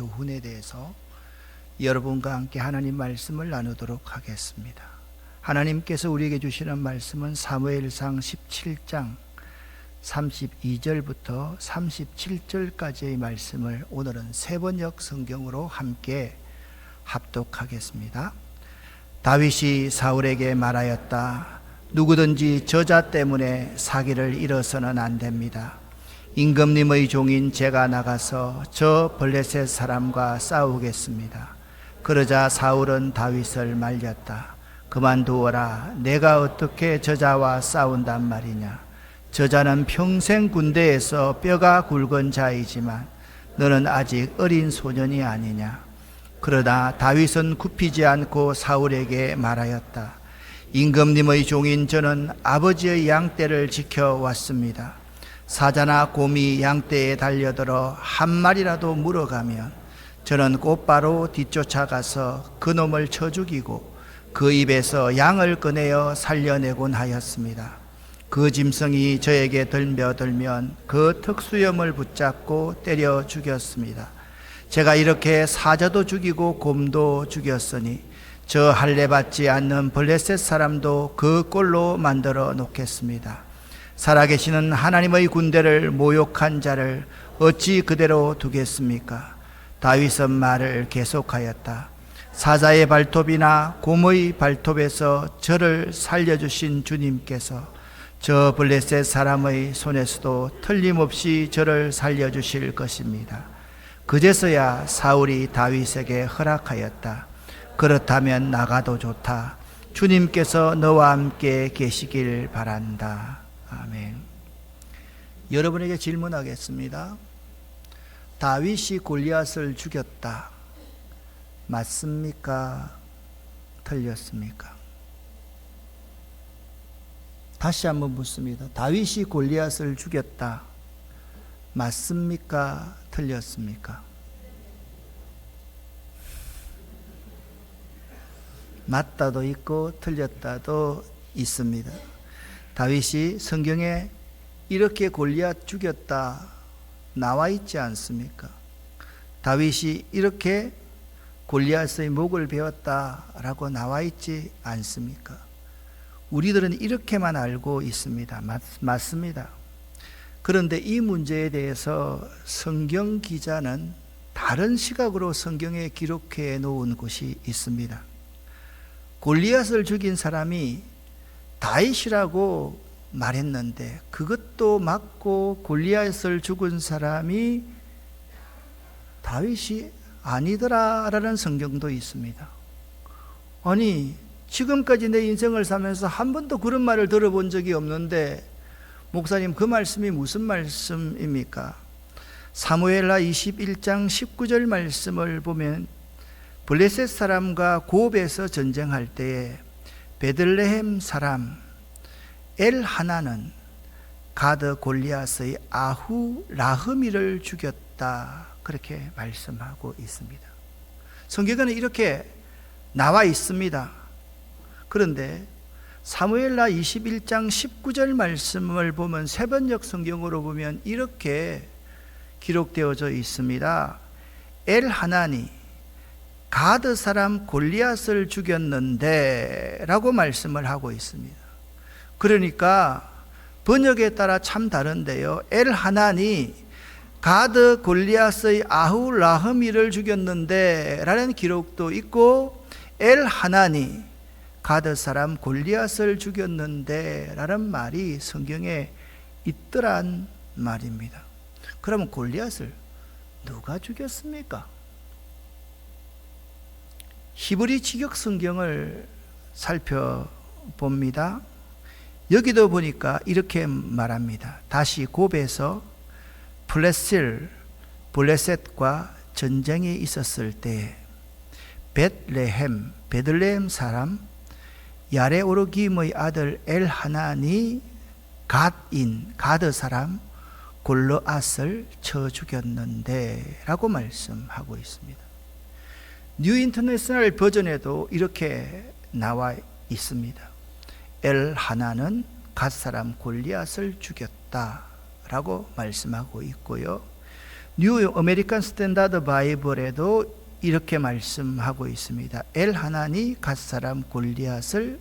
교훈에 대해서 여러분과 함께 하나님 말씀을 나누도록 하겠습니다. 하나님께서 우리에게 주시는 말씀은 사무엘상 17장 32절부터 37절까지의 말씀을 오늘은 세번역 성경으로 함께 합독하겠습니다. 다윗이 사울에게 말하였다. 누구든지 저자 때문에 사기를 잃어서는 안 됩니다. 임금님의 종인 제가 나가서 저 블레셋 사람과 싸우겠습니다. 그러자 사울은 다윗을 말렸다. 그만두어라. 내가 어떻게 저자와 싸운단 말이냐. 저자는 평생 군대에서 뼈가 굵은 자이지만 너는 아직 어린 소년이 아니냐. 그러나 다윗은 굽히지 않고 사울에게 말하였다. 임금님의 종인 저는 아버지의 양떼를 지켜왔습니다. 사자나 곰이 양떼에 달려들어 한 마리라도 물어가면 저는 곧바로 뒤쫓아가서 그 놈을 쳐 죽이고 그 입에서 양을 꺼내어 살려내곤 하였습니다. 그 짐승이 저에게 덤벼들면 그 턱수염을 붙잡고 때려 죽였습니다. 제가 이렇게 사자도 죽이고 곰도 죽였으니 저 할례 받지 않는 블레셋 사람도 그 꼴로 만들어 놓겠습니다. 살아계시는 하나님의 군대를 모욕한 자를 어찌 그대로 두겠습니까? 다윗은 말을 계속하였다. 사자의 발톱이나 곰의 발톱에서 저를 살려주신 주님께서 저 블레셋 사람의 손에서도 틀림없이 저를 살려주실 것입니다. 그제서야 사울이 다윗에게 허락하였다. 그렇다면 나가도 좋다. 주님께서 너와 함께 계시길 바란다. 아멘. 여러분에게 질문하겠습니다. 다윗이 골리앗을 죽였다. 맞습니까? 틀렸습니까? 다시 한번 묻습니다. 다윗이 골리앗을 죽였다. 맞습니까? 틀렸습니까? 맞다도 있고 틀렸다도 있습니다. 다윗이 성경에 이렇게 골리앗 죽였다 나와 있지 않습니까? 다윗이 이렇게 골리앗의 목을 베었다라고 나와 있지 않습니까? 우리들은 이렇게만 알고 있습니다. 맞습니다. 그런데 이 문제에 대해서 성경 기자는 다른 시각으로 성경에 기록해 놓은 것이 있습니다. 골리앗을 죽인 사람이 다윗이라고 말했는데 그것도 맞고 골리앗을 죽은 사람이 다윗이 아니더라라는 성경도 있습니다. 아니, 지금까지 내 인생을 살면서 한 번도 그런 말을 들어본 적이 없는데 목사님, 그 말씀이 무슨 말씀입니까? 사무엘하 21장 19절 말씀을 보면 블레셋 사람과 고업에서 전쟁할 때에 베들레헴 사람 엘하나는 가드 골리앗의 아후 라흐미를 죽였다. 그렇게 말씀하고 있습니다. 성경에는 이렇게 나와 있습니다. 그런데 사무엘하 21장 19절 말씀을 보면 세번역 성경으로 보면 이렇게 기록되어져 있습니다. 엘하나니 가드 사람 골리앗을 죽였는데 라고 말씀을 하고 있습니다. 그러니까 번역에 따라 참 다른데요. 엘하나니 가드 골리앗의 아후 라흐미를 죽였는데 라는 기록도 있고 엘하나니 가드 사람 골리앗을 죽였는데 라는 말이 성경에 있더란 말입니다. 그러면 골리앗을 누가 죽였습니까? 히브리 직역 성경을 살펴봅니다. 여기도 보니까 이렇게 말합니다. 다시 곱에서 블레셋과 전쟁이 있었을 때 베들레헴 사람 야레오르김의 아들 엘하나니 가드 사람 골리앗을 쳐 죽였는데 라고 말씀하고 있습니다. 뉴 인터내셔널 버전에도 이렇게 나와 있습니다. 엘하나는 갓 사람 골리앗을 죽였다 라고 말씀하고 있고요. 뉴 아메리칸 스탠다드 바이블에도 이렇게 말씀하고 있습니다. 엘하나니 갓사람 골리앗을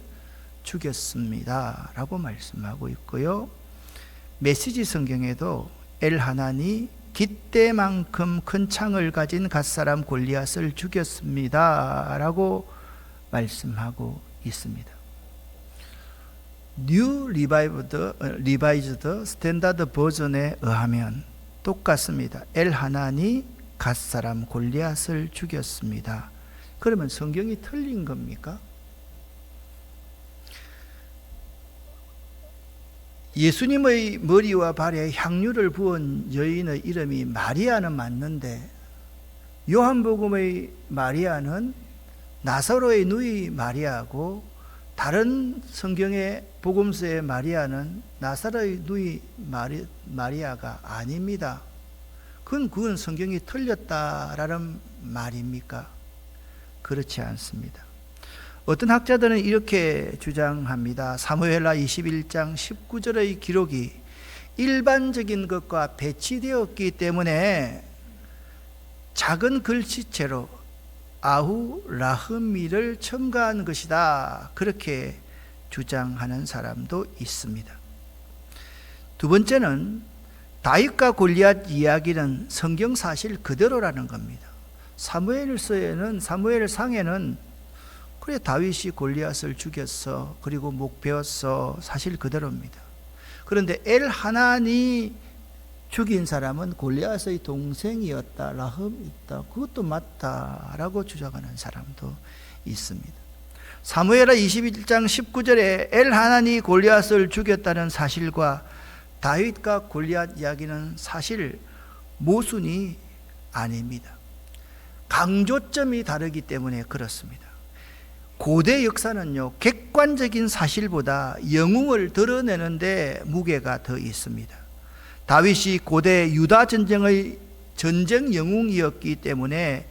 죽였습니다 라고 말씀하고 있고요. 메시지 성경에도 엘하나니 깃대만큼 큰 창을 가진 갓사람 골리앗을 죽였습니다 라고 말씀하고 있습니다. 뉴 리바이즈드 스탠다드 버전에 의하면 똑같습니다. 엘하나니 갓사람 골리앗을 죽였습니다. 그러면 성경이 틀린 겁니까? 예수님의 머리와 발에 향유를 부은 여인의 이름이 마리아는 맞는데 요한복음의 마리아는 나사로의 누이 마리아고 다른 성경의 복음서의 마리아는 나사로의 누이 마리아가 아닙니다. 그건 성경이 틀렸다라는 말입니까? 그렇지 않습니다. 어떤 학자들은 이렇게 주장합니다. 사무엘하 21장 19절의 기록이 일반적인 것과 배치되었기 때문에 작은 글씨체로 아후 라흐미를 첨가한 것이다, 그렇게 주장하는 사람도 있습니다. 두 번째는 다윗과 골리앗 이야기는 성경 사실 그대로라는 겁니다. 사무엘상에는 그래 다윗이 골리앗을 죽였어, 그리고 목 베었어, 사실 그대로입니다. 그런데 엘하나니 죽인 사람은 골리앗의 동생이었다, 라흠 있다, 그것도 맞다라고 주장하는 사람도 있습니다. 사무엘하 21장 19절에 엘하나니 골리앗을 죽였다는 사실과 다윗과 골리앗 이야기는 사실 모순이 아닙니다. 강조점이 다르기 때문에 그렇습니다. 고대 역사는요, 객관적인 사실보다 영웅을 드러내는데 무게가 더 있습니다. 다윗이 고대 유다 전쟁의 전쟁 영웅이었기 때문에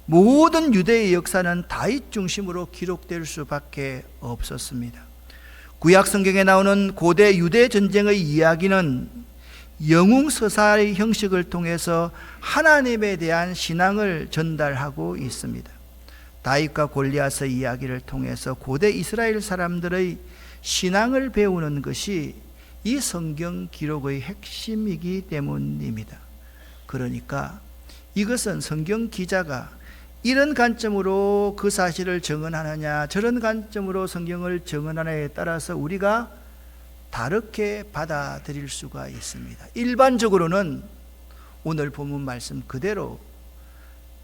모든 유대의 역사는 다윗 중심으로 기록될 수밖에 없었습니다. 구약 성경에 나오는 고대 유대 전쟁의 이야기는 영웅 서사의 형식을 통해서 하나님에 대한 신앙을 전달하고 있습니다. 다윗과 골리앗의 이야기를 통해서 고대 이스라엘 사람들의 신앙을 배우는 것이 이 성경 기록의 핵심이기 때문입니다. 그러니까 이것은 성경 기자가 이런 관점으로 그 사실을 증언하느냐, 저런 관점으로 성경을 증언하느냐에 따라서 우리가 다르게 받아들일 수가 있습니다. 일반적으로는 오늘 본문 말씀 그대로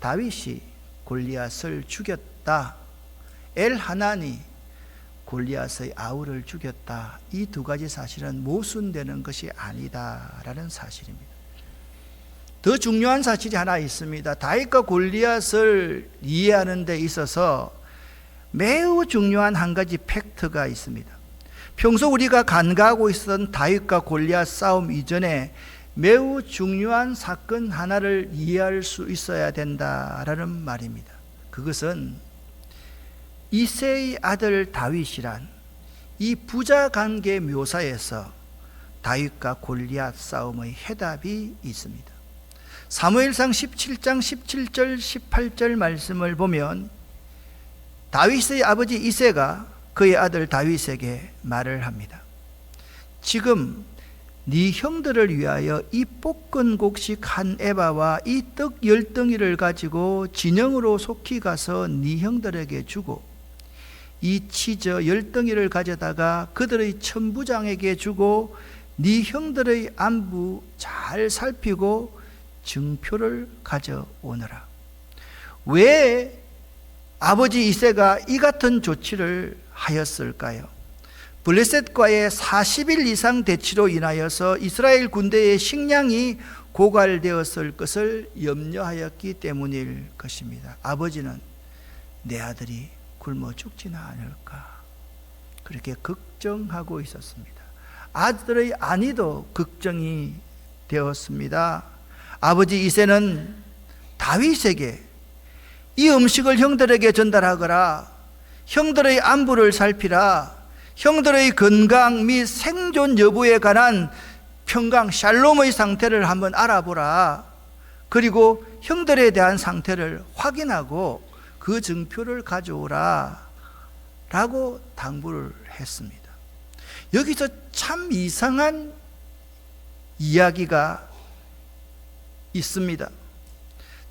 다윗이 골리앗을 죽였다, 엘하나니 골리앗의 아우를 죽였다, 이 두 가지 사실은 모순되는 것이 아니다라는 사실입니다. 더 중요한 사실이 하나 있습니다. 다윗과 골리앗을 이해하는 데 있어서 매우 중요한 한 가지 팩트가 있습니다. 평소 우리가 간과하고 있었던 다윗과 골리앗 싸움 이전에 매우 중요한 사건 하나를 이해할 수 있어야 된다라는 말입니다. 그것은 이새의 아들 다윗이란 이 부자 관계 묘사에서 다윗과 골리앗 싸움의 해답이 있습니다. 사무엘상 17장 17절 18절 말씀을 보면 다윗의 아버지 이새가 그의 아들 다윗에게 말을 합니다. 지금 네 형들을 위하여 이 볶은 곡식 한 에바와 이 떡 10덩이를 가지고 진영으로 속히 가서 네 형들에게 주고 이 치저 10덩이를 가져다가 그들의 천부장에게 주고 네 형들의 안부 잘 살피고 증표를 가져오너라. 왜 아버지 이새가 이 같은 조치를 하였을까요? 블레셋과의 40일 이상 대치로 인하여서 이스라엘 군대의 식량이 고갈되었을 것을 염려하였기 때문일 것입니다. 아버지는 내 아들이 굶어 죽지는 않을까, 그렇게 걱정하고 있었습니다. 아들의 안위도 걱정이 되었습니다. 아버지 이새는 다윗에게 이 음식을 형들에게 전달하거라, 형들의 안부를 살피라, 형들의 건강 및 생존 여부에 관한 평강 샬롬의 상태를 한번 알아보라, 그리고 형들에 대한 상태를 확인하고 그 증표를 가져오라 라고 당부를 했습니다. 여기서 참 이상한 이야기가 있습니다.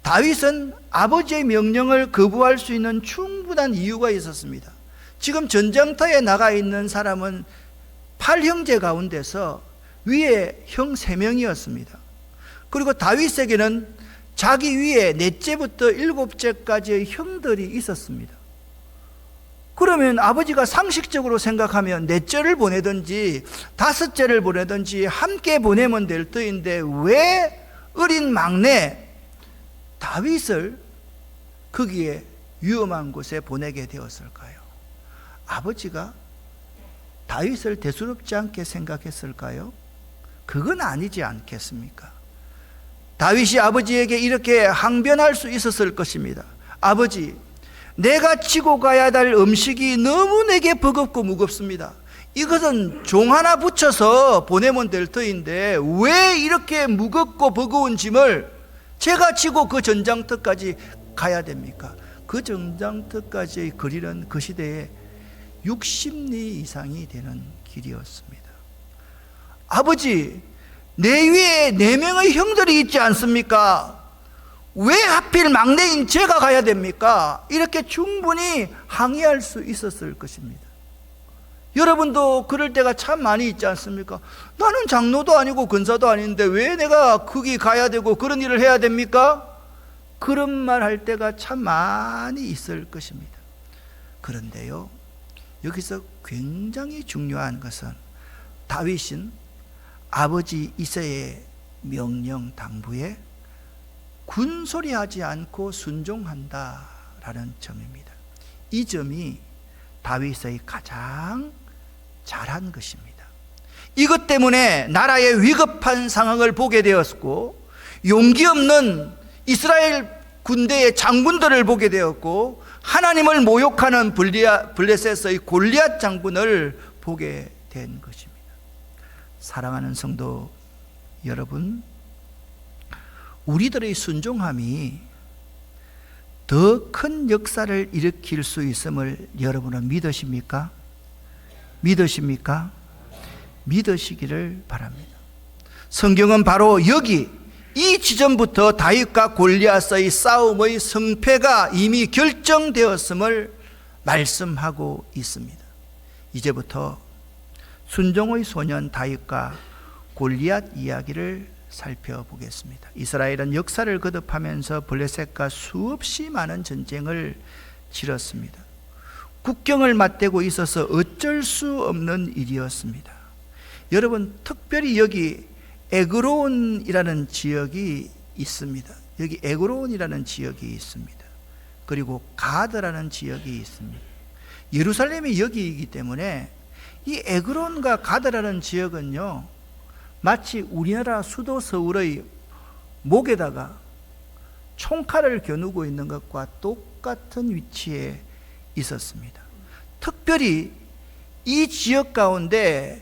다윗은 아버지의 명령을 거부할 수 있는 충분한 이유가 있었습니다. 지금 전쟁터에 나가 있는 사람은 8형제 가운데서 위에 형 3명이었습니다. 그리고 다윗에게는 자기 위에 넷째부터 7째까지의 형들이 있었습니다. 그러면 아버지가 상식적으로 생각하면 넷째를 보내든지 5째를 보내든지 함께 보내면 될 터인데 왜 어린 막내 다윗을 거기에 위험한 곳에 보내게 되었을까요? 아버지가 다윗을 대수롭지 않게 생각했을까요? 그건 아니지 않겠습니까? 다윗이 아버지에게 이렇게 항변할 수 있었을 것입니다. 아버지, 내가 지고 가야 할 음식이 너무 내게 버겁고 무겁습니다. 이것은 종 하나 붙여서 보내면 될 터인데 왜 이렇게 무겁고 버거운 짐을 제가 지고 그 전장터까지 가야 됩니까? 그 전장터까지의 거리는 그 시대에 60리 이상이 되는 길이었습니다. 아버지, 내 위에 4명의 형들이 있지 않습니까? 왜 하필 막내인 제가 가야 됩니까? 이렇게 충분히 항의할 수 있었을 것입니다. 여러분도 그럴 때가 참 많이 있지 않습니까? 나는 장로도 아니고 권사도 아닌데 왜 내가 거기 가야 되고 그런 일을 해야 됩니까? 그런 말 할 때가 참 많이 있을 것입니다. 그런데요, 여기서 굉장히 중요한 것은 다윗은 아버지 이새의 명령 당부에 군소리하지 않고 순종한다라는 점입니다. 이 점이 다윗의 가장 잘한 것입니다. 이것 때문에 나라의 위급한 상황을 보게 되었고 용기 없는 이스라엘 군대의 장군들을 보게 되었고 하나님을 모욕하는 블레셋의 골리앗 장군을 보게 된 것입니다. 사랑하는 성도 여러분, 우리들의 순종함이 더 큰 역사를 일으킬 수 있음을 여러분은 믿으십니까? 믿으십니까? 믿으시기를 바랍니다. 성경은 바로 여기 이 지점부터 다윗과 골리앗의 싸움의 승패가 이미 결정되었음을 말씀하고 있습니다. 이제부터 순종의 소년 다윗과 골리앗 이야기를 살펴보겠습니다. 이스라엘은 역사를 거듭하면서 블레셋과 수없이 많은 전쟁을 치렀습니다. 국경을 맞대고 있어서 어쩔 수 없는 일이었습니다. 여러분, 특별히 여기 에그론이라는 지역이 있습니다. 여기 에그론이라는 지역이 있습니다. 그리고 가드라는 지역이 있습니다. 예루살렘이 여기이기 때문에 이 에그론과 가드라는 지역은요, 마치 우리나라 수도 서울의 목에다가 총칼을 겨누고 있는 것과 똑같은 위치에 있었습니다. 특별히 이 지역 가운데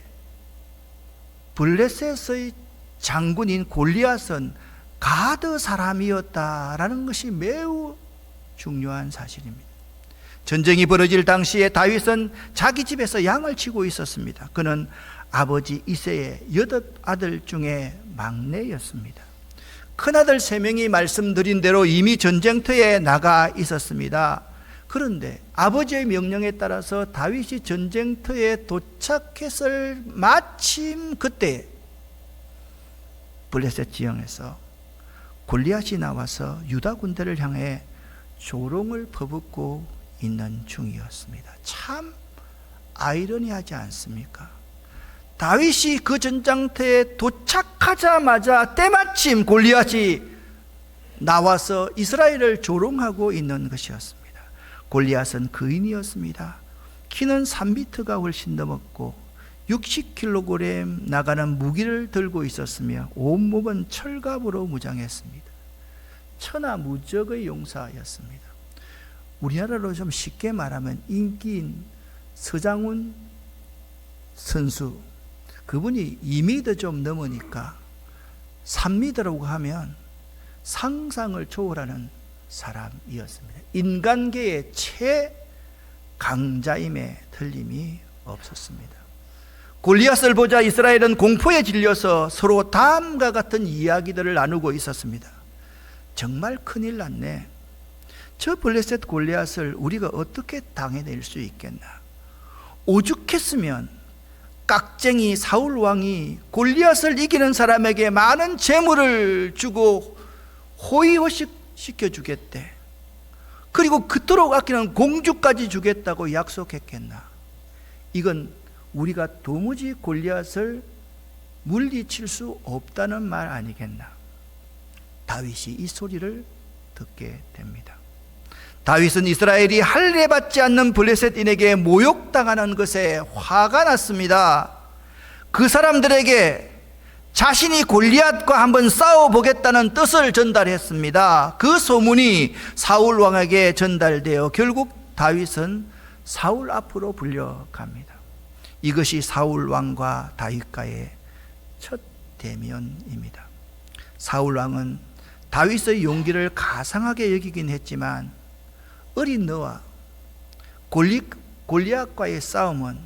블레셋의 장군인 골리앗은 가드 사람이었다라는 것이 매우 중요한 사실입니다. 전쟁이 벌어질 당시에 다윗은 자기 집에서 양을 치고 있었습니다. 그는 아버지 이새의 8아들 중에 막내였습니다. 큰아들 3명이 말씀드린 대로 이미 전쟁터에 나가 있었습니다. 그런데 아버지의 명령에 따라서 다윗이 전쟁터에 도착했을 마침 그때 블레셋 지형에서 골리앗이 나와서 유다 군대를 향해 조롱을 퍼붓고 있는 중이었습니다. 참 아이러니하지 않습니까? 다윗이 그 전장터에 도착하자마자 때마침 골리앗이 나와서 이스라엘을 조롱하고 있는 것이었습니다. 골리앗은 거인이었습니다. 키는 3미터가 훨씬 넘었고 60kg 나가는 무기를 들고 있었으며 온몸은 철갑으로 무장했습니다. 천하무적의 용사였습니다. 우리나라로 좀 쉽게 말하면 인기인 서장훈 선수, 그분이 2m 좀 넘으니까 3m라고 하면 상상을 초월하는 사람이었습니다. 인간계의 최강자임에 틀림이 없었습니다. 골리앗을 보자 이스라엘은 공포에 질려서 서로 다음과 같은 이야기들을 나누고 있었습니다. 정말 큰일 났네. 저 블레셋 골리앗을 우리가 어떻게 당해낼 수 있겠나. 오죽했으면 깍쟁이 사울 왕이 골리앗을 이기는 사람에게 많은 재물을 주고 호의호식 시켜주겠대. 그리고 그토록 아끼는 공주까지 주겠다고 약속했겠나. 이건 우리가 도무지 골리앗을 물리칠 수 없다는 말 아니겠나. 다윗이 이 소리를 듣게 됩니다. 다윗은 이스라엘이 할례받지 않는 블레셋인에게 모욕당하는 것에 화가 났습니다. 그 사람들에게 자신이 골리앗과 한번 싸워보겠다는 뜻을 전달했습니다. 그 소문이 사울 왕에게 전달되어 결국 다윗은 사울 앞으로 불려갑니다. 이것이 사울 왕과 다윗과의 첫 대면입니다. 사울 왕은 다윗의 용기를 가상하게 여기긴 했지만 어린 너와 골리앗과의 싸움은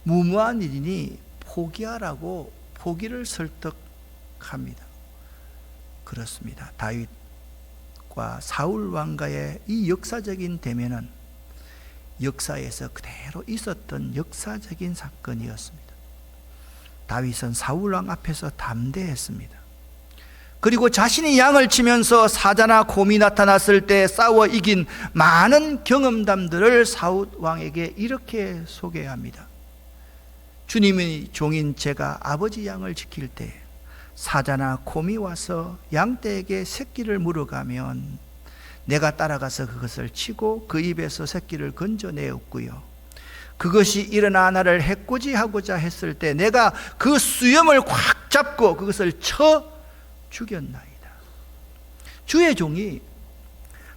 무모한 일이니 포기하라고 포기를 설득합니다. 그렇습니다. 다윗과 사울 왕과의 이 역사적인 대면은 역사에서 그대로 있었던 역사적인 사건이었습니다. 다윗은 사울 왕 앞에서 담대했습니다. 그리고 자신이 양을 치면서 사자나 곰이 나타났을 때 싸워 이긴 많은 경험담들을 사울 왕에게 이렇게 소개합니다. 주님의 종인 제가 아버지 양을 지킬 때 사자나 곰이 와서 양떼에게 새끼를 물어가면 내가 따라가서 그것을 치고 그 입에서 새끼를 건져내었고요. 그것이 일어나 나를 해코지하고자 했을 때 내가 그 수염을 꽉 잡고 그것을 쳐 죽였나이다. 주의 종이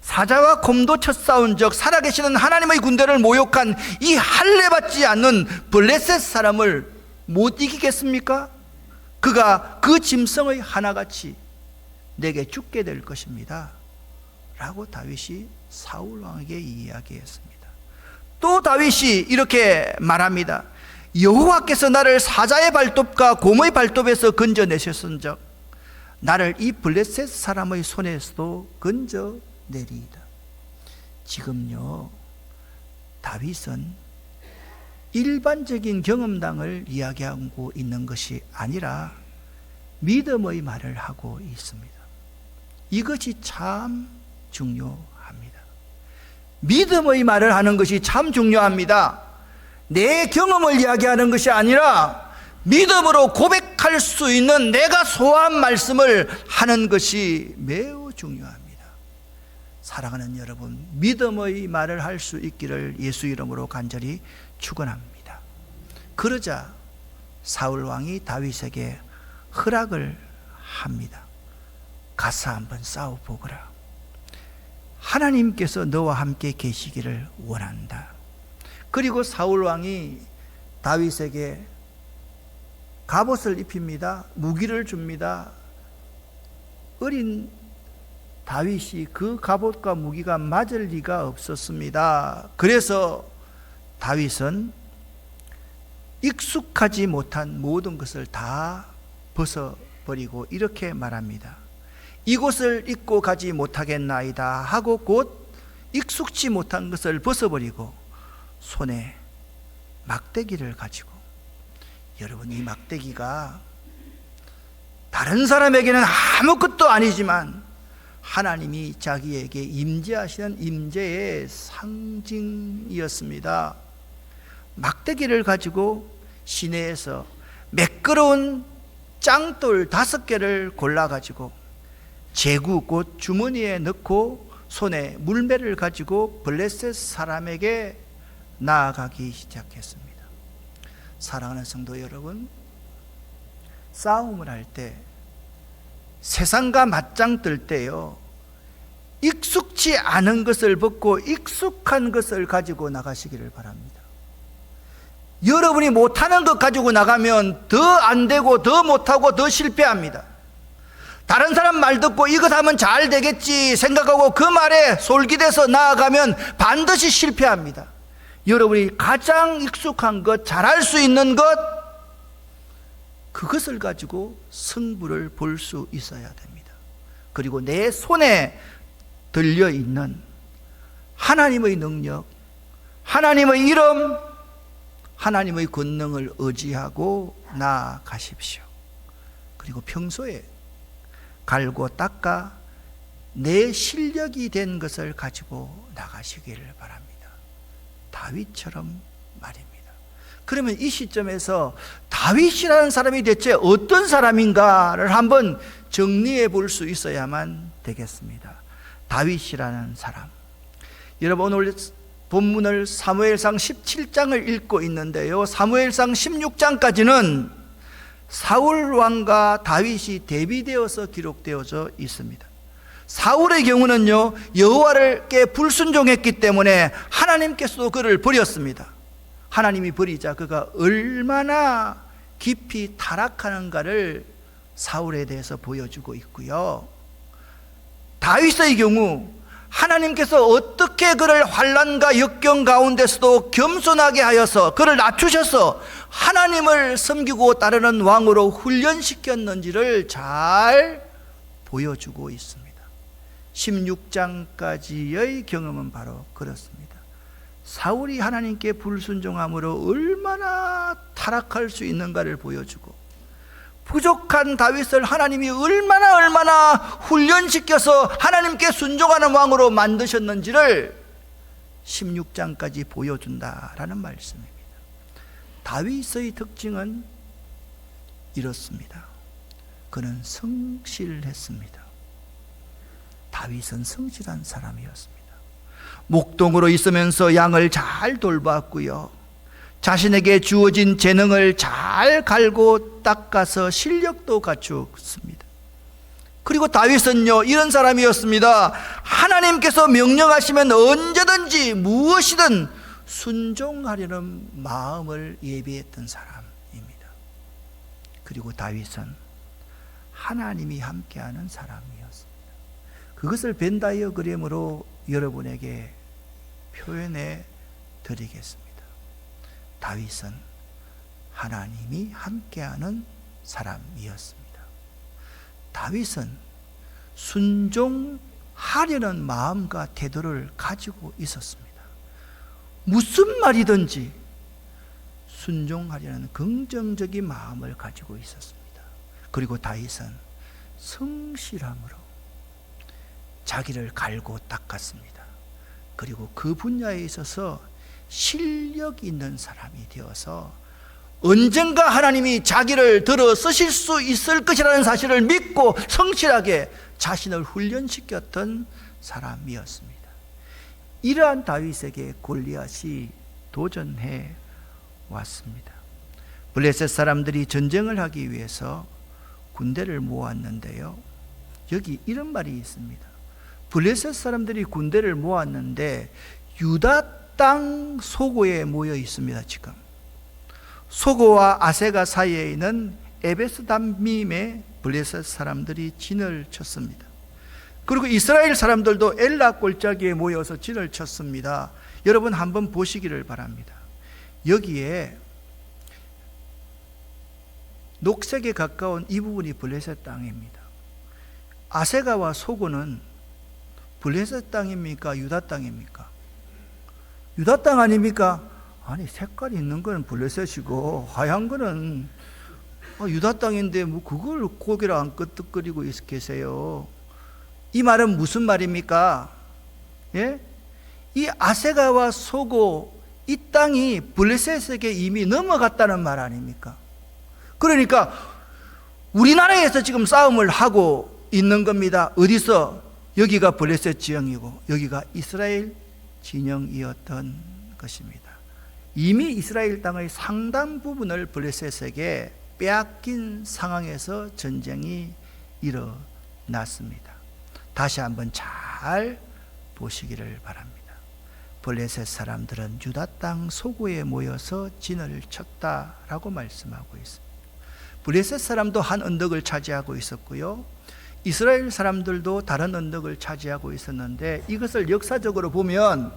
사자와 곰도 쳤싸운 적 살아계시는 하나님의 군대를 모욕한 이 할례받지 않는 블레셋 사람을 못 이기겠습니까? 그가 그 짐승의 하나같이 내게 죽게 될 것입니다 라고 다윗이 사울 왕에게 이야기했습니다. 또 다윗이 이렇게 말합니다. 여호와께서 나를 사자의 발톱과 곰의 발톱에서 건져내셨은즉 나를 이 블레셋 사람의 손에서도 건져내리이다. 지금요, 다윗은 일반적인 경험담을 이야기하고 있는 것이 아니라 믿음의 말을 하고 있습니다. 이것이 참 중요합니다. 믿음의 말을 하는 것이 참 중요합니다. 내 경험을 이야기하는 것이 아니라 믿음으로 고백할 수 있는 내가 소한 말씀을 하는 것이 매우 중요합니다. 사랑하는 여러분, 믿음의 말을 할 수 있기를 예수 이름으로 간절히 축원합니다. 그러자 사울 왕이 다윗에게 허락을 합니다. 가서 한번 싸워보거라. 하나님께서 너와 함께 계시기를 원한다. 그리고 사울 왕이 다윗에게 갑옷을 입힙니다. 무기를 줍니다. 어린 다윗이 그 갑옷과 무기가 맞을 리가 없었습니다. 그래서 다윗은 익숙하지 못한 모든 것을 다 벗어버리고 이렇게 말합니다. 이곳을 입고 가지 못하겠나이다 하고 곧 익숙치 못한 것을 벗어버리고 손에 막대기를 가지고, 여러분, 이 막대기가 다른 사람에게는 아무것도 아니지만 하나님이 자기에게 임재하시는 임재의 상징이었습니다. 막대기를 가지고 시내에서 매끄러운 짱돌 5개를 골라가지고 제구 곧 주머니에 넣고 손에 물매를 가지고 블레셋 사람에게 나아가기 시작했습니다. 사랑하는 성도 여러분, 싸움을 할 때, 세상과 맞짱 뜰 때요, 익숙치 않은 것을 벗고 익숙한 것을 가지고 나가시기를 바랍니다. 여러분이 못하는 것 가지고 나가면 더 안 되고 더 못하고 더 실패합니다. 다른 사람 말 듣고 이것 하면 잘 되겠지 생각하고 그 말에 솔깃해서 나아가면 반드시 실패합니다. 여러분이 가장 익숙한 것, 잘할 수 있는 것, 그것을 가지고 승부를 볼 수 있어야 됩니다. 그리고 내 손에 들려있는 하나님의 능력, 하나님의 이름, 하나님의 권능을 의지하고 나아가십시오. 그리고 평소에 갈고 닦아 내 실력이 된 것을 가지고 나가시기를 바랍니다. 다윗처럼 말입니다. 그러면 이 시점에서 다윗이라는 사람이 대체 어떤 사람인가를 한번 정리해 볼 수 있어야만 되겠습니다. 다윗이라는 사람, 여러분 오늘 본문을 사무엘상 17장을 읽고 있는데요, 사무엘상 16장까지는 사울 왕과 다윗이 대비되어서 기록되어져 있습니다. 사울의 경우는요, 여호와께 불순종했기 때문에 하나님께서도 그를 버렸습니다. 하나님이 버리자 그가 얼마나 깊이 타락하는가를 사울에 대해서 보여주고 있고요. 다윗의 경우 하나님께서 어떻게 그를 환난과 역경 가운데서도 겸손하게 하여서 그를 낮추셔서 하나님을 섬기고 따르는 왕으로 훈련시켰는지를 잘 보여주고 있습니다. 16장까지의 경험은 바로 그렇습니다. 사울이 하나님께 불순종함으로 얼마나 타락할 수 있는가를 보여주고, 부족한 다윗을 하나님이 얼마나 훈련시켜서 하나님께 순종하는 왕으로 만드셨는지를 16장까지 보여준다라는 말씀입니다. 다윗의 특징은 이렇습니다. 그는 성실했습니다. 다윗은 성실한 사람이었습니다. 목동으로 있으면서 양을 잘 돌봤고요, 자신에게 주어진 재능을 잘 갈고 닦아서 실력도 갖추었습니다. 그리고 다윗은요, 이런 사람이었습니다. 하나님께서 명령하시면 언제든지 무엇이든 순종하려는 마음을 예비했던 사람입니다. 그리고 다윗은 하나님이 함께하는 사람이었습니다. 그것을 벤 다이어그램으로 여러분에게 표현해 드리겠습니다. 다윗은 하나님이 함께하는 사람이었습니다. 다윗은 순종하려는 마음과 태도를 가지고 있었습니다. 무슨 말이든지 순종하려는 긍정적인 마음을 가지고 있었습니다. 그리고 다윗은 성실함으로 자기를 갈고 닦았습니다. 그리고 그 분야에 있어서 실력 있는 사람이 되어서 언젠가 하나님이 자기를 들어 쓰실 수 있을 것이라는 사실을 믿고 성실하게 자신을 훈련시켰던 사람이었습니다. 이러한 다윗에게 골리앗이 도전해 왔습니다. 블레셋 사람들이 전쟁을 하기 위해서 군대를 모았는데요, 여기 이런 말이 있습니다. 블레셋 사람들이 군대를 모았는데 유다 땅 소고에 모여 있습니다. 지금 소고와 아세가 사이에 있는 에베스담밈에 블레셋 사람들이 진을 쳤습니다. 그리고 이스라엘 사람들도 엘라 골짜기에 모여서 진을 쳤습니다. 여러분 한번 보시기를 바랍니다. 여기에 녹색에 가까운 이 부분이 블레셋 땅입니다. 아세가와 소고는 블레셋 땅입니까? 유다 땅입니까? 유다 땅 아닙니까? 아니, 색깔이 있는 거는 블레셋이고 하얀 거는 유다 땅인데 뭐 그걸 고개를 안 끄덕거리고 계세요. 이 말은 무슨 말입니까? 예? 이 아세가와 소고 이 땅이 블레셋에게 이미 넘어갔다는 말 아닙니까? 그러니까 우리나라에서 지금 싸움을 하고 있는 겁니다. 어디서? 여기가 블레셋 지형이고 여기가 이스라엘 진영이었던 것입니다. 이미 이스라엘 땅의 상당 부분을 블레셋에게 빼앗긴 상황에서 전쟁이 일어났습니다. 다시 한번 잘 보시기를 바랍니다. 블레셋 사람들은 유다 땅 소고에 모여서 진을 쳤다라고 말씀하고 있습니다. 블레셋 사람도 한 언덕을 차지하고 있었고요, 이스라엘 사람들도 다른 언덕을 차지하고 있었는데, 이것을 역사적으로 보면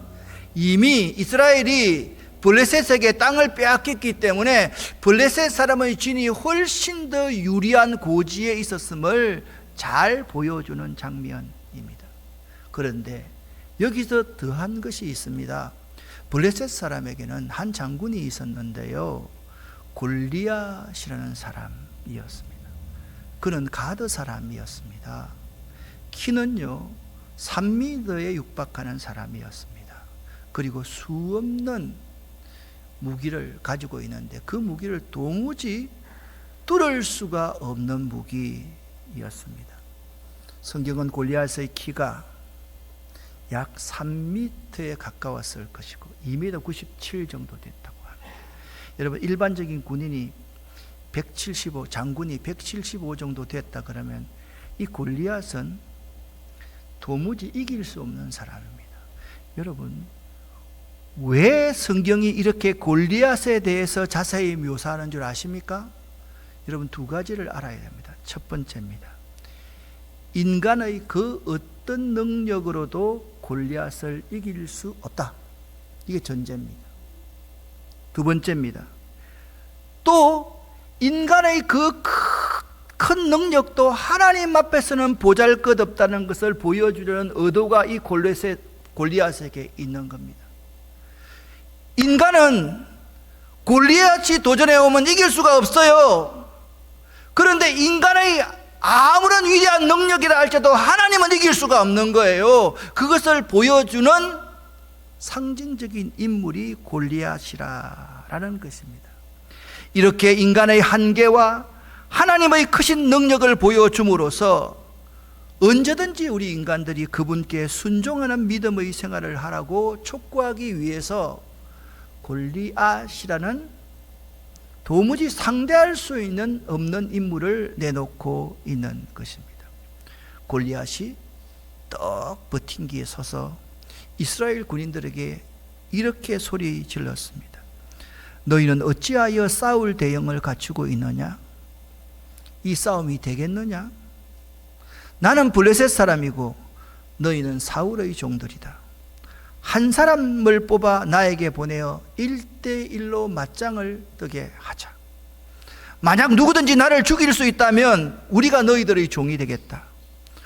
이미 이스라엘이 블레셋에게 땅을 빼앗겼기 때문에 블레셋 사람의 진이 훨씬 더 유리한 고지에 있었음을 잘 보여주는 장면입니다. 그런데 여기서 더한 것이 있습니다. 블레셋 사람에게는 한 장군이 있었는데요, 골리앗이라는 사람이었습니다. 그는 가드 사람이었습니다. 키는요 3m에 육박하는 사람이었습니다. 그리고 수없는 무기를 가지고 있는데 그 무기를 도무지 뚫을 수가 없는 무기였습니다. 성경은 골리앗의 키가 약 3m에 가까웠을 것이고 2m 97 정도 됐다고 합니다. 여러분, 일반적인 군인이 175, 장군이 175 정도 됐다 그러면 이 골리앗은 도무지 이길 수 없는 사람입니다. 여러분, 왜 성경이 이렇게 골리앗에 대해서 자세히 묘사하는 줄 아십니까? 여러분, 두 가지를 알아야 됩니다. 첫 번째입니다. 인간의 그 어떤 능력으로도 골리앗을 이길 수 없다. 이게 전제입니다. 두 번째입니다. 또 인간의 그 큰 능력도 하나님 앞에서는 보잘것없다는 것을 보여주려는 의도가 이 골리앗에게 있는 겁니다. 인간은 골리앗이 도전해 오면 이길 수가 없어요. 그런데 인간의 아무런 위대한 능력이라 할지라도 하나님은 이길 수가 없는 거예요. 그것을 보여주는 상징적인 인물이 골리앗이라는 것입니다. 이렇게 인간의 한계와 하나님의 크신 능력을 보여줌으로써 언제든지 우리 인간들이 그분께 순종하는 믿음의 생활을 하라고 촉구하기 위해서 골리앗이라는 도무지 상대할 수 없는 인물을 내놓고 있는 것입니다. 골리앗이 떡 버틴 기에 서서 이스라엘 군인들에게 이렇게 소리 질렀습니다. 너희는 어찌하여 싸울 대형을 갖추고 있느냐? 이 싸움이 되겠느냐? 나는 블레셋 사람이고 너희는 사울의 종들이다. 한 사람을 뽑아 나에게 보내어 1대1로 맞짱을 뜨게 하자. 만약 누구든지 나를 죽일 수 있다면 우리가 너희들의 종이 되겠다.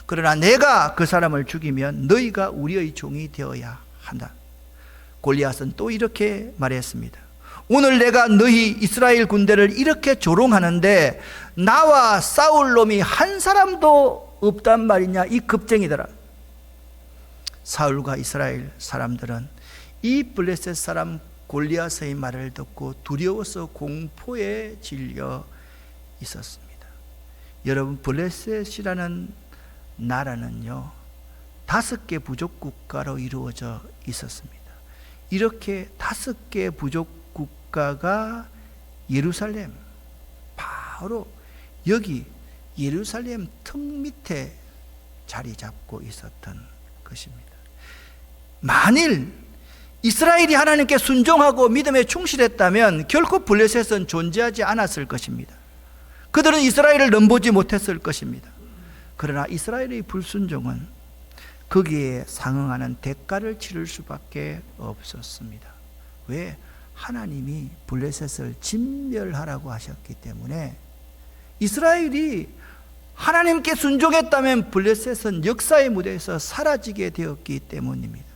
그러나 내가 그 사람을 죽이면 너희가 우리의 종이 되어야 한다. 골리앗은 또 이렇게 말했습니다. 오늘 내가 너희 이스라엘 군대를 이렇게 조롱하는데 나와 싸울 놈이 한 사람도 없단 말이냐, 이 겁쟁이들아. 사울과 이스라엘 사람들은 이 블레셋 사람 골리앗의 말을 듣고 두려워서 공포에 질려 있었습니다. 여러분, 블레셋이라는 나라는요 5개 부족 국가로 이루어져 있었습니다. 이렇게 5개 부족 국가가 예루살렘, 바로 여기 예루살렘 턱 밑에 자리 잡고 있었던 것입니다. 만일 이스라엘이 하나님께 순종하고 믿음에 충실했다면 결코 블레셋은 존재하지 않았을 것입니다. 그들은 이스라엘을 넘보지 못했을 것입니다. 그러나 이스라엘의 불순종은 거기에 상응하는 대가를 치를 수밖에 없었습니다. 왜? 하나님이 블레셋을 진멸하라고 하셨기 때문에. 이스라엘이 하나님께 순종했다면 블레셋은 역사의 무대에서 사라지게 되었기 때문입니다.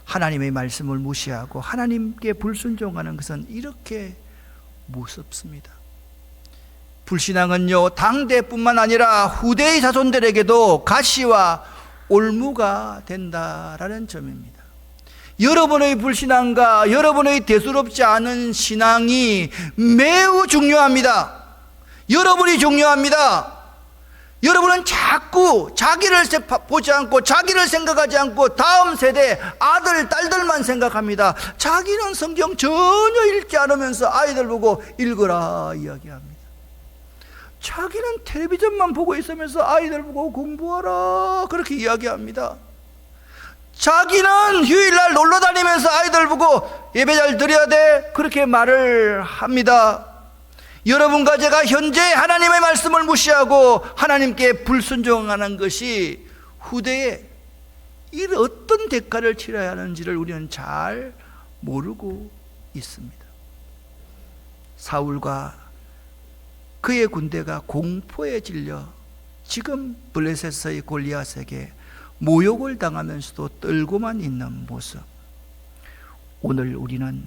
하나님의 말씀을 무시하고 하나님께 불순종하는 것은 이렇게 무섭습니다. 불신앙은요 당대뿐만 아니라 후대의 자손들에게도 가시와 올무가 된다라는 점입니다. 여러분의 불신앙과 여러분의 대수롭지 않은 신앙이 매우 중요합니다. 여러분이 중요합니다. 여러분은 자꾸 자기를 보지 않고 자기를 생각하지 않고 다음 세대 아들, 딸들만 생각합니다. 자기는 성경 전혀 읽지 않으면서 아이들 보고 읽으라 이야기합니다. 자기는 텔레비전만 보고 있으면서 아이들 보고 공부하라 그렇게 이야기합니다. 자기는 휴일날 놀러 다니면서 아이들 보고 예배 잘 드려야 돼 그렇게 말을 합니다. 여러분과 제가 현재 하나님의 말씀을 무시하고 하나님께 불순종하는 것이 후대에 이 어떤 대가를 치러야 하는지를 우리는 잘 모르고 있습니다. 사울과 그의 군대가 공포에 질려 지금 블레셋의 골리앗에게 모욕을 당하면서도 떨고만 있는 모습, 오늘 우리는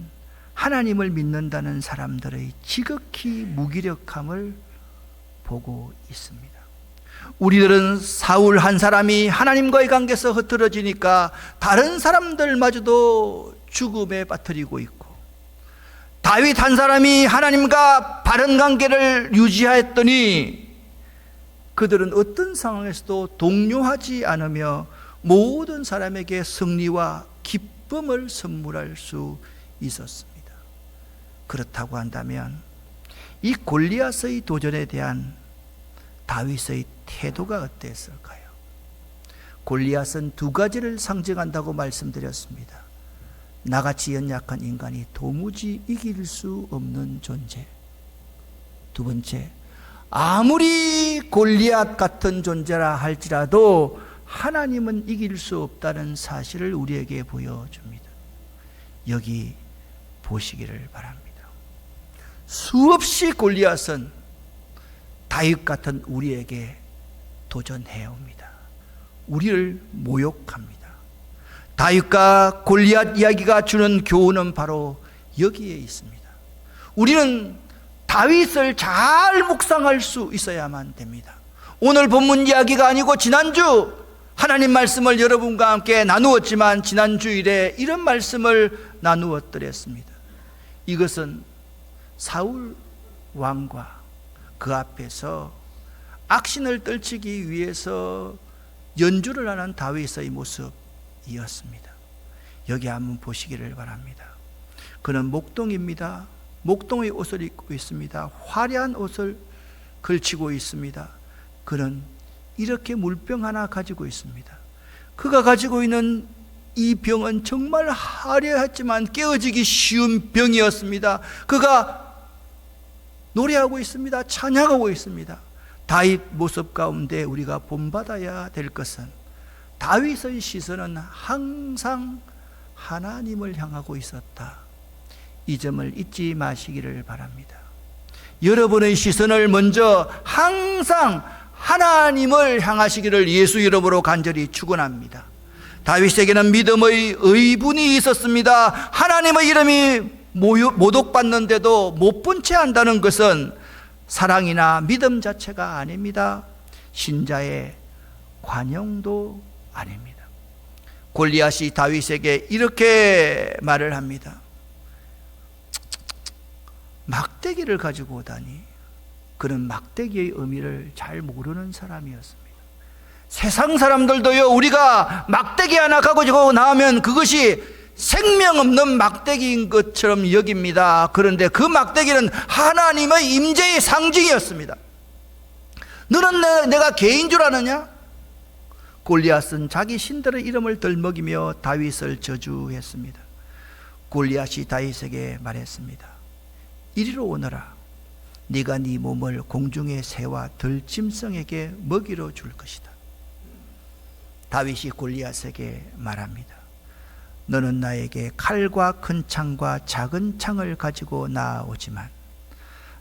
하나님을 믿는다는 사람들의 지극히 무기력함을 보고 있습니다. 우리들은 사울 한 사람이 하나님과의 관계에서 흐트러지니까 다른 사람들마저도 죽음에 빠뜨리고 있고, 다윗 한 사람이 하나님과 바른 관계를 유지하였더니 그들은 어떤 상황에서도 동요하지 않으며 모든 사람에게 승리와 기쁨을 선물할 수 있었습니다. 그렇다고 한다면 이 골리앗의 도전에 대한 다윗의 태도가 어땠을까요? 골리앗은 두 가지를 상징한다고 말씀드렸습니다. 나같이 연약한 인간이 도무지 이길 수 없는 존재. 두 번째, 아무리 골리앗 같은 존재라 할지라도 하나님은 이길 수 없다는 사실을 우리에게 보여줍니다. 여기 보시기를 바랍니다. 수없이 골리앗은 다윗 같은 우리에게 도전해 옵니다. 우리를 모욕합니다. 다윗과 골리앗 이야기가 주는 교훈은 바로 여기에 있습니다. 우리는 다윗을 잘 묵상할 수 있어야만 됩니다. 오늘 본문 이야기가 아니고 지난주 하나님 말씀을 여러분과 함께 나누었지만 지난주일에 이런 말씀을 나누어 드렸습니다. 이것은 사울 왕과 그 앞에서 악신을 떨치기 위해서 연주를 하는 다윗의 모습이었습니다. 여기 한번 보시기를 바랍니다. 그는 목동입니다. 목동의 옷을 입고 있습니다. 화려한 옷을 걸치고 있습니다. 그는 이렇게 물병 하나 가지고 있습니다. 그가 가지고 있는 이 병은 정말 화려했지만 깨어지기 쉬운 병이었습니다. 그가 노래하고 있습니다. 찬양하고 있습니다. 다윗 모습 가운데 우리가 본받아야 될 것은 다윗의 시선은 항상 하나님을 향하고 있었다. 이 점을 잊지 마시기를 바랍니다. 여러분의 시선을 먼저 항상 하나님을 향하시기를 예수 이름으로 간절히 축원합니다. 다윗에게는 믿음의 의분이 있었습니다. 하나님의 이름이 모독받는데도 못 본 채 한다는 것은 사랑이나 믿음 자체가 아닙니다. 신자의 관용도 아닙니다. 골리앗이 다윗에게 이렇게 말을 합니다. 막대기를 가지고 오다니. 그는 막대기의 의미를 잘 모르는 사람이었습니다. 세상 사람들도요, 우리가 막대기 하나 가지고 나오면 그것이 생명 없는 막대기인 것처럼 여깁니다. 그런데 그 막대기는 하나님의 임재의 상징이었습니다. 너는 내가 개인 줄 아느냐? 골리앗은 자기 신들의 이름을 들먹이며 다윗을 저주했습니다. 골리앗이 다윗에게 말했습니다. 이리로 오너라. 네가 네 몸을 공중의 새와 들짐승에게 먹이로 줄 것이다. 다윗이 골리앗에게 말합니다. 너는 나에게 칼과 큰 창과 작은 창을 가지고 나오지만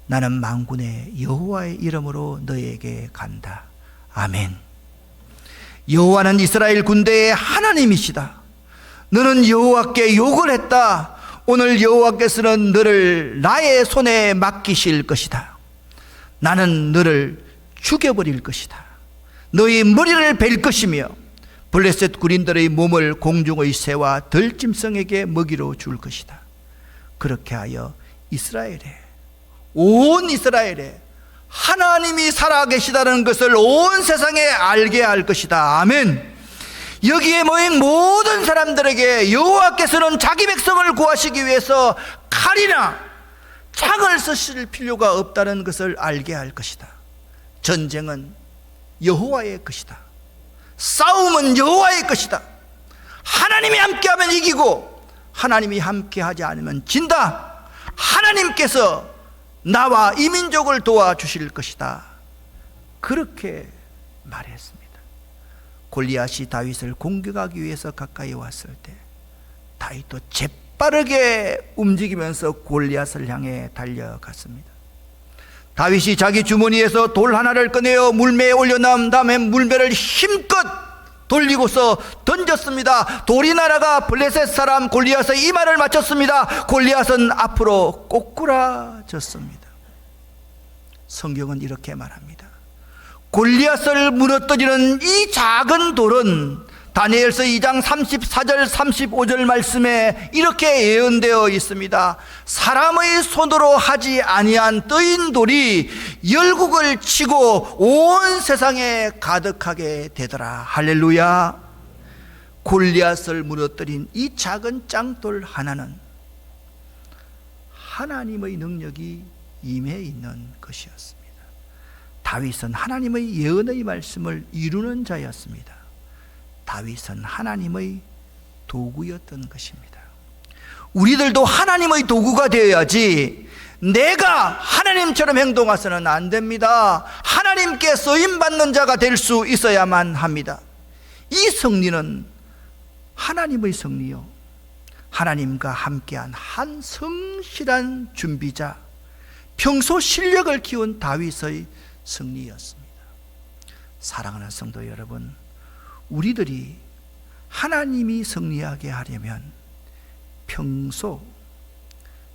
나는 만군의 여호와의 이름으로 너에게 간다. 아멘. 여호와는 이스라엘 군대의 하나님이시다. 너는 여호와께 욕을 했다. 오늘 여호와께서는 너를 나의 손에 맡기실 것이다. 나는 너를 죽여버릴 것이다. 너의 머리를 벨 것이며 블레셋 군인들의 몸을 공중의 새와 들짐승에게 먹이로 줄 것이다. 그렇게 하여 온 이스라엘에 하나님이 살아계시다는 것을 온 세상에 알게 할 것이다. 아멘. 여기에 모인 모든 사람들에게 여호와께서는 자기 백성을 구하시기 위해서 칼이나 창을 쓰실 필요가 없다는 것을 알게 할 것이다. 전쟁은 여호와의 것이다. 싸움은 여호와의 것이다. 하나님이 함께하면 이기고 하나님이 함께하지 않으면 진다. 하나님께서 나와 이 민족을 도와주실 것이다. 그렇게 말했습니다. 골리앗이 다윗을 공격하기 위해서 가까이 왔을 때 다윗도 재빠르게 움직이면서 골리앗을 향해 달려갔습니다. 다윗이 자기 주머니에서 돌 하나를 꺼내어 물매에 올려놓은 다음에 물매를 힘껏 돌리고서 던졌습니다. 돌이 날아가 블레셋 사람 골리앗의 이마를 맞췄습니다. 골리앗은 앞으로 꼬꾸라졌습니다. 성경은 이렇게 말합니다. 골리앗을 무너뜨리는 이 작은 돌은 다니엘서 2장 34절 35절 말씀에 이렇게 예언되어 있습니다. 사람의 손으로 하지 아니한 뜨인 돌이 열국을 치고 온 세상에 가득하게 되더라. 할렐루야. 골리앗을 무너뜨린 이 작은 짱돌 하나는 하나님의 능력이 임해 있는 것이었습니다. 다윗은 하나님의 예언의 말씀을 이루는 자였습니다. 다윗은 하나님의 도구였던 것입니다. 우리들도 하나님의 도구가 되어야지 내가 하나님처럼 행동해서는 안 됩니다. 하나님께 쓰임받는 자가 될 수 있어야만 합니다. 이 승리는 하나님의 승리요, 하나님과 함께한 한 성실한 준비자, 평소 실력을 키운 다윗의 승리였습니다. 사랑하는 성도 여러분, 우리들이 하나님이 승리하게 하려면 평소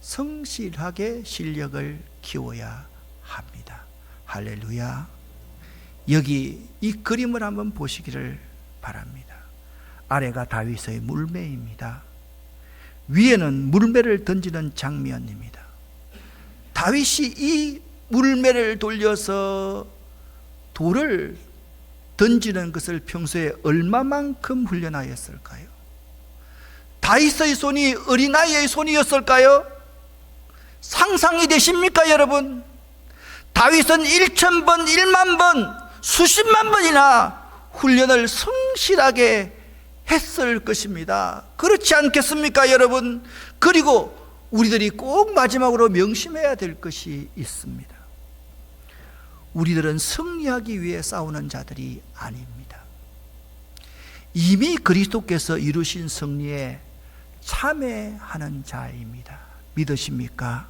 성실하게 실력을 키워야 합니다. 할렐루야. 여기 이 그림을 한번 보시기를 바랍니다. 아래가 다윗의 물매입니다. 위에는 물매를 던지는 장면입니다. 다윗이 이 물매를 돌려서 돌을 던지는 것을 평소에 얼마만큼 훈련하였을까요? 다윗의 손이 어린아이의 손이었을까요? 상상이 되십니까, 여러분? 다윗은 1000번, 10000번, 수십만 번이나 훈련을 성실하게 했을 것입니다. 그렇지 않겠습니까, 여러분? 그리고 우리들이 꼭 마지막으로 명심해야 될 것이 있습니다. 우리들은 승리하기 위해 싸우는 자들이 아닙니다. 이미 그리스도께서 이루신 승리에 참여하는 자입니다. 믿으십니까?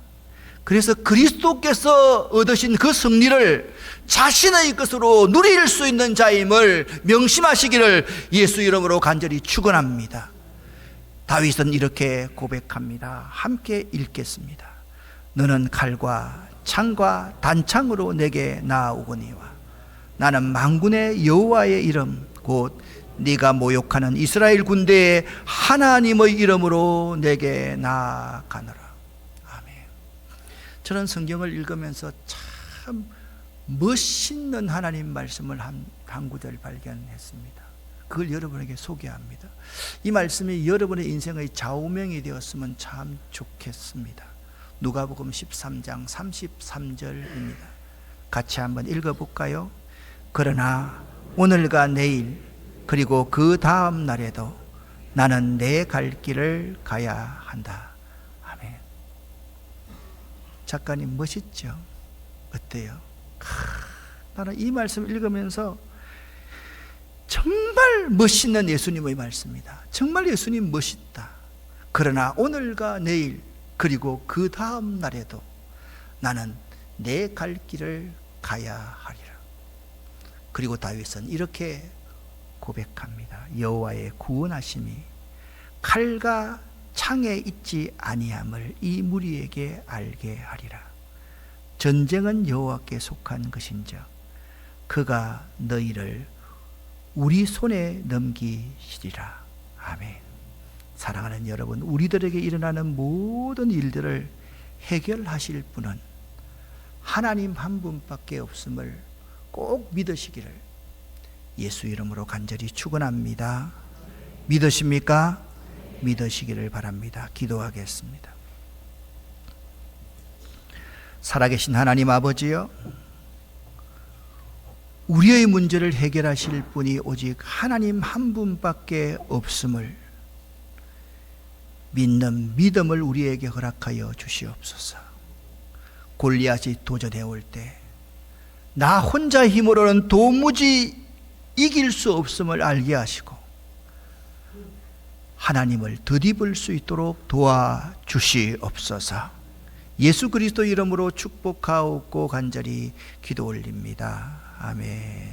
그래서 그리스도께서 얻으신 그 승리를 자신의 것으로 누릴 수 있는 자임을 명심하시기를 예수 이름으로 간절히 축원합니다. 다윗은 이렇게 고백합니다. 함께 읽겠습니다. 너는 칼과 창과 단창으로 내게 나아오거니와 나는 만군의 여호와의 이름 곧 네가 모욕하는 이스라엘 군대의 하나님의 이름으로 내게 나아가노라. 아멘. 저는 성경을 읽으면서 참 멋있는 하나님 말씀을 한 구절 발견했습니다. 그걸 여러분에게 소개합니다. 이 말씀이 여러분의 인생의 좌우명이 되었으면 참 좋겠습니다. 누가복음 13장 33절입니다. 같이 한번 읽어볼까요? 그러나 오늘과 내일 그리고 그 다음 날에도 나는 내 갈 길을 가야 한다. 아멘. 작가님 멋있죠? 어때요? 나는 이 말씀 읽으면서 정말 멋있는 예수님의 말씀이다. 정말 예수님 멋있다. 그러나 오늘과 내일 그리고 그 다음 날에도 나는 내 갈 길을 가야 하리라. 그리고 다윗은 이렇게 고백합니다. 여호와의 구원하심이 칼과 창에 있지 아니함을 이 무리에게 알게 하리라. 전쟁은 여호와께 속한 것인즉 그가 너희를 우리 손에 넘기시리라. 아멘. 사랑하는 여러분, 우리들에게 일어나는 모든 일들을 해결하실 분은 하나님 한 분밖에 없음을 꼭 믿으시기를 예수 이름으로 간절히 축원합니다. 믿으십니까? 믿으시기를 바랍니다. 기도하겠습니다. 살아계신 하나님 아버지여, 우리의 문제를 해결하실 분이 오직 하나님 한 분밖에 없음을 믿는 믿음을 우리에게 허락하여 주시옵소서. 골리앗이 도전해 올 때 나 혼자 힘으로는 도무지 이길 수 없음을 알게 하시고 하나님을 덧입을 수 있도록 도와주시옵소서. 예수 그리스도 이름으로 축복하옵고 간절히 기도 올립니다. 아멘.